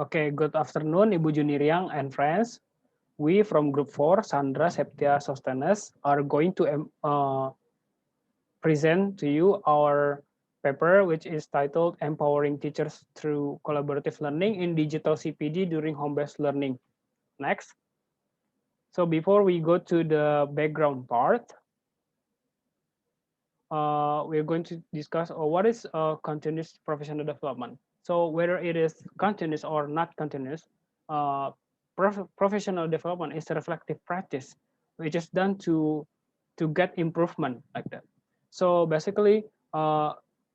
Okay, good afternoon, Ibu Juniriang and friends. We from Group 4, Sandra, Septia, Sostenes, are going to present to you our paper, which is titled Empowering Teachers Through Collaborative Learning in Digital CPD During Home-Based Learning. Next. So before we go to the background part, we're going to discuss what is continuous professional development. So whether it is continuous or not continuous, uh, professional development is a reflective practice, which is done to get improvement like that. So basically,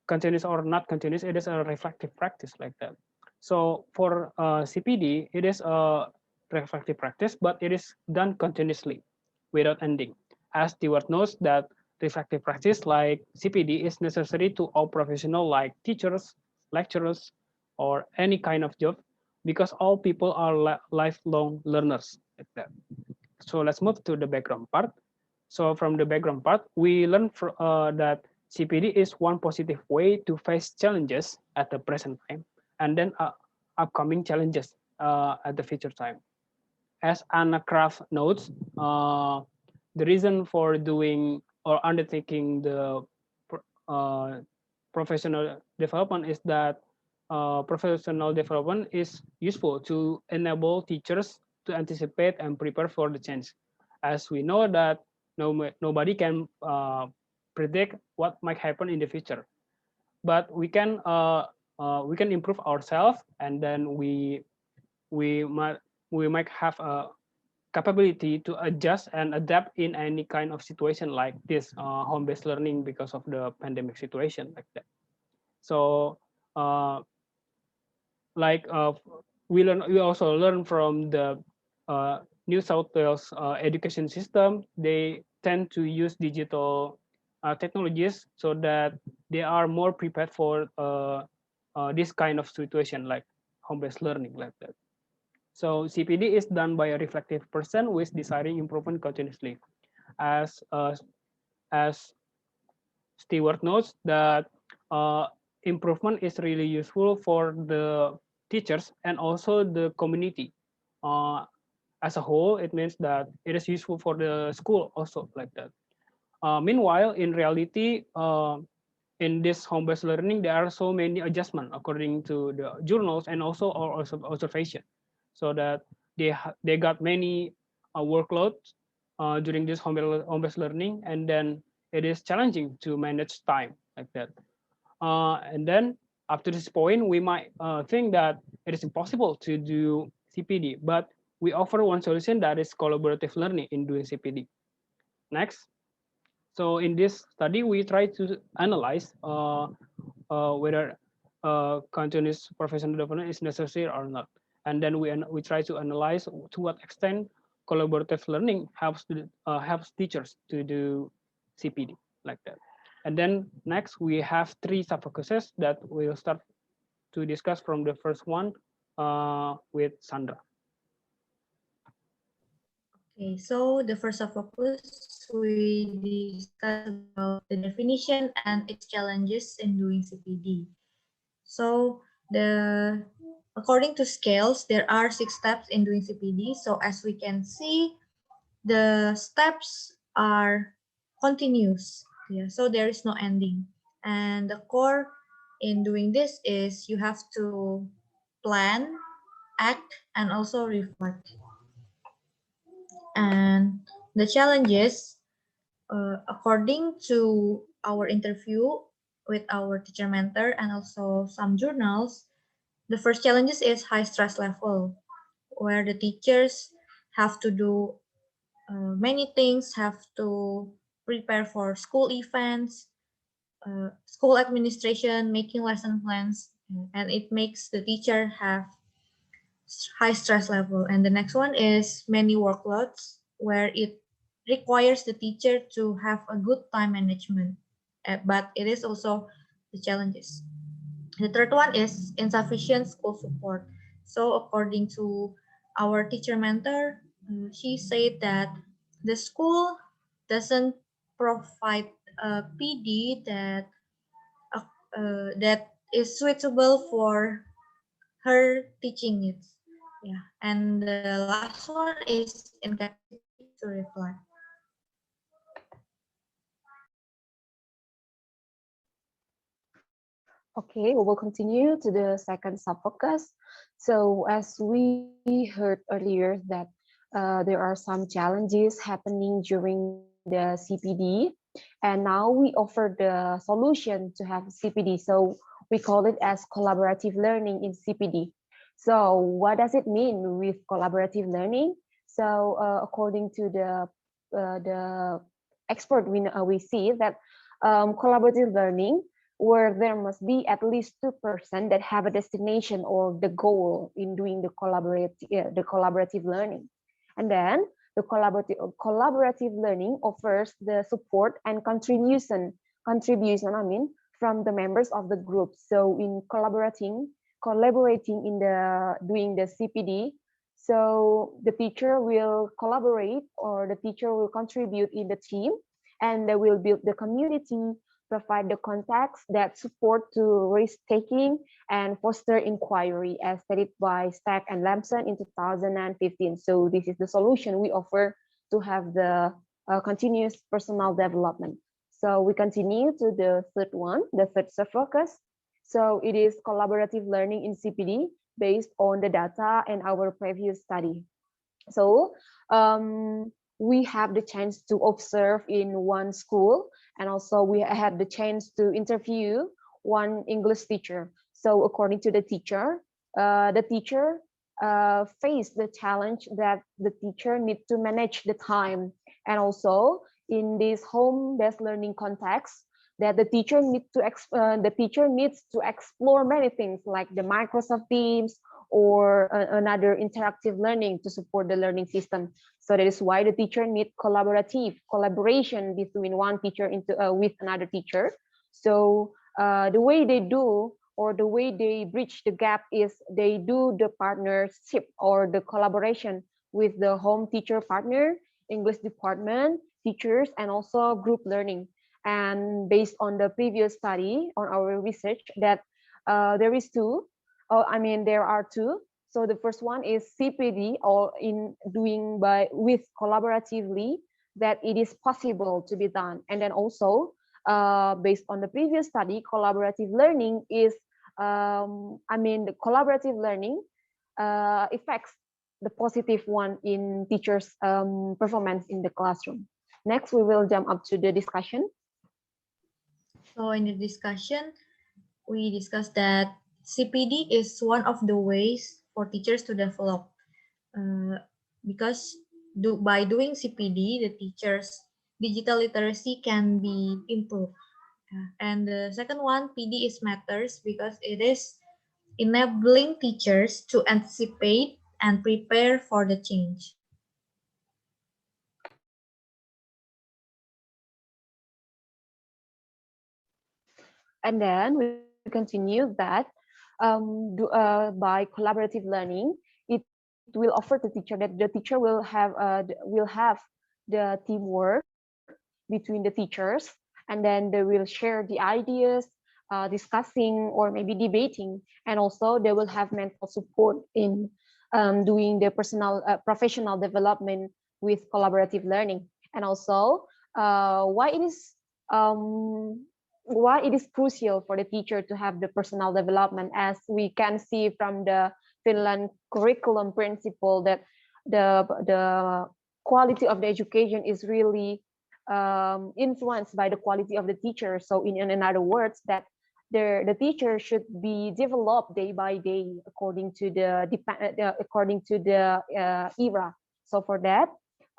continuous or not continuous, it is a reflective practice like that. So for CPD, it is a reflective practice, but it is done continuously without ending. As the word knows that reflective practice like CPD is necessary to all professionals like teachers, lecturers, or any kind of job because all people are lifelong learners like that. So let's move to the background part. So from the background part, we learn that CPD is one positive way to face challenges at the present time and then upcoming challenges at the future time. As Anna Kraft notes, the reason for doing or undertaking the uh, professional development is that professional development is useful to enable teachers to anticipate and prepare for the change. As we know that nobody can predict what might happen in the future, but we can improve ourselves, and then we might we might have a capability to adjust and adapt in any kind of situation like this home-based learning because of the pandemic situation like that. So uh, like we also learn from the New South Wales education system. They tend to use digital technologies so that they are more prepared for this kind of situation like home-based learning like that. So CPD is done by a reflective person who is desiring improvement continuously. As as Stewart notes that improvement is really useful for the teachers and also the community. Uh, as a whole, it means that it is useful for the school also like that. Meanwhile, in reality, in this home-based learning, there are so many adjustments according to the journals and also our observation, so that they got many workloads during this home-based learning, and then it is challenging to manage time like that. And then up to this point, we might think that it is impossible to do CPD, but we offer one solution that is collaborative learning in doing CPD. Next. So in this study, we try to analyze whether continuous professional development is necessary or not, and then we try to analyze to what extent collaborative learning helps teachers to do CPD like that. And then next we have three sub-focuses that we'll start to discuss from the first one with Sandra. Okay, so the first of focus we discuss about the definition and its challenges in doing CPD. So the according to scales, there are 6 steps in doing CPD. So as we can see, the steps are continuous. Yeah, so there is no ending. And the core in doing this is you have to plan, act, and also reflect. And the challenges, according to our interview with our teacher mentor and also some journals, the first challenges is high stress level, where the teachers have to do many things, have to prepare for school events, school administration, making lesson plans, and it makes the teacher have high stress level. And the next one is many workloads, where it requires the teacher to have a good time management, but it is also the challenges. The third one is insufficient school support. So according to our teacher mentor, she said that the school doesn't provide a PD that is suitable for her teaching needs. Yeah, and the last one is incapacity to reflect. Okay, we will continue to the second sub-focus. So as we heard earlier that there are some challenges happening during the CPD, and now we offer the solution to have CPD. So we call it as collaborative learning in CPD. So what does it mean with collaborative learning? So according to the expert, we see that collaborative learning where there must be at least 2% that have a destination or the goal in doing the collaborative learning. And then the collaborative learning offers the support and contribution, from the members of the group. So in collaborating in the doing the CPD, so the teacher will collaborate or the teacher will contribute in the team, and they will build the community, provide the contacts that support to risk taking and foster inquiry, as stated by Stack and Lamson in 2015. So this is the solution we offer to have the continuous personal development. So we continue to the third one, the third sub-focus. So it is collaborative learning in CPD based on the data and our previous study. So we have the chance to observe in one school, and also we had the chance to interview one English teacher. So according to the teacher faced the challenge that the teacher need to manage the time, and also in this home-based learning context, that the teacher needs to explore many things like the Microsoft Teams or another interactive learning to support the learning system. So that is why the teacher need collaboration between one teacher with another teacher. So the way they do or the way they bridge the gap is they do the partnership or the collaboration with the home teacher partner, English department, teachers, and also group learning. And based on the previous study on our research that there are two. So the first one is CPD, or in doing with collaboratively, that it is possible to be done. And then also based on the previous study, collaborative learning is the collaborative learning affects the positive one in teachers' performance in the classroom. Next, we will jump up to the discussion. So in the discussion, we discussed that CPD is one of the ways for teachers to develop, because by doing CPD, the teachers' digital literacy can be improved. And the second one, PD is matters because it is enabling teachers to anticipate and prepare for the change. And then we continue that by collaborative learning, it will offer the teacher that the teacher will have the teamwork between the teachers, and then they will share the ideas, discussing or maybe debating, and also they will have mental support in doing the professional development with collaborative learning. And also why it is um, crucial for the teacher to have the personal development, as we can see from the Finland curriculum principle that the quality of the education is really influenced by the quality of the teacher. So in other words, that the teacher should be developed day by day according to the era. So for that,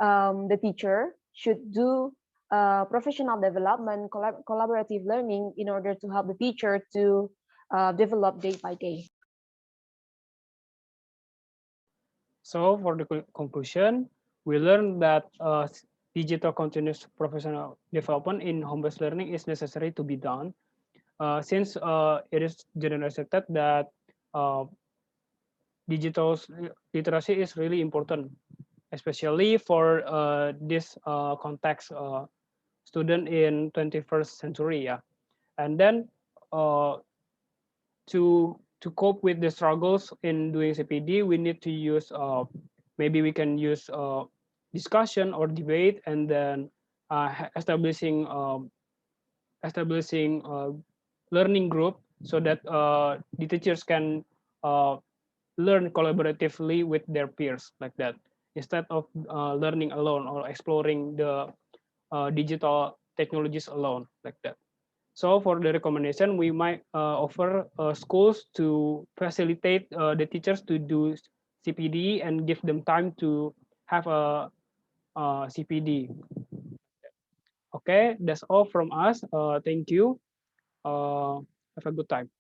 the teacher should do professional development, collaborative learning in order to help the teacher to develop day by day. So for the conclusion, we learned that digital continuous professional development in home-based learning is necessary to be done, since it is generally accepted that digital literacy is really important, especially for this context student in 21st century. Yeah, and then to to cope with the struggles in doing CPD, we need to use maybe we can use discussion or debate, and then establishing learning group so that the teachers can uh, learn collaboratively with their peers like that, instead of learning alone or exploring the digital technologies alone like that. So for the recommendation, we might offer schools to facilitate the teachers to do CPD and give them time to have a CPD. Okay, that's all from us. Thank you. Have a good time.